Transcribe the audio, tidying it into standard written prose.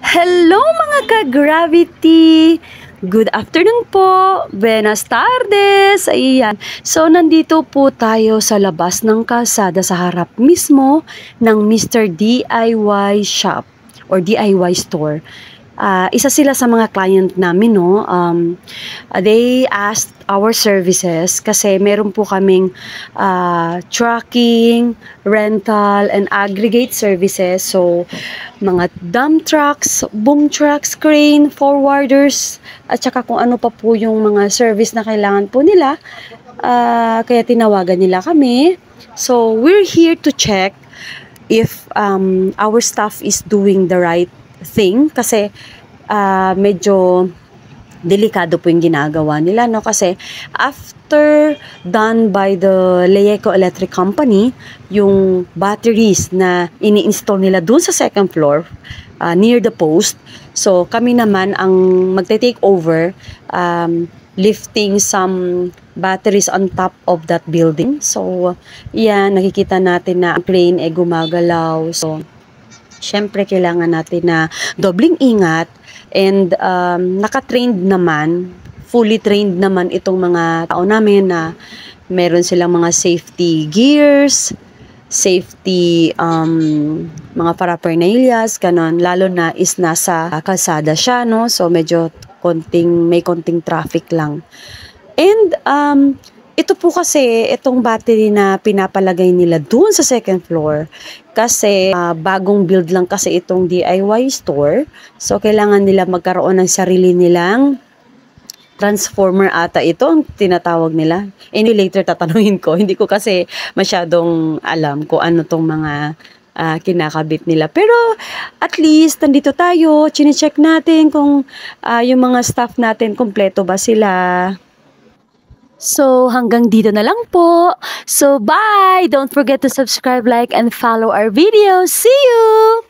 Hello mga ka-Gravity! Good afternoon po! Buenas tardes! Ayan. So, nandito po tayo sa labas ng kalsada sa harap mismo ng Mr. DIY Shop or DIY Store. Isa sila sa mga client namin, no? They asked our services kasi meron po kaming trucking, rental, and aggregate services. So, mga dump trucks, boom trucks, crane, forwarders, at saka kung ano pa po yung mga service na kailangan po nila. Kaya tinawagan nila kami. So, we're here to check if our staff is doing the right thing kasi medyo delikado po yung ginagawa nila, no? Kasi after done by the Leyeco Electric Company, yung batteries na ini-install nila dun sa second floor near the post, so kami naman ang magte-take over lifting some batteries on top of that building. So yan, nakikita natin na ang crane gumagalaw. So syempre, kailangan natin na dobling ingat and naka-trained naman, fully trained naman itong mga tao namin na meron silang mga safety gears, safety mga paraphernalias, ganon. Lalo na is nasa kalsada siya, no? So medyo may konting traffic lang. And ito po kasi, itong battery na pinapalagay nila doon sa second floor, kasi bagong build lang kasi itong DIY store. So, kailangan nila magkaroon ng sarili nilang transformer ata. Ito ang tinatawag nila. Anyway, later tatanungin ko. Hindi ko kasi masyadong alam kung ano tong mga kinakabit nila. Pero at least, nandito tayo. Chine-check natin kung yung mga staff natin, kompleto ba sila. So, hanggang dito na lang po. So, bye! Don't forget to subscribe, like, and follow our videos. See you!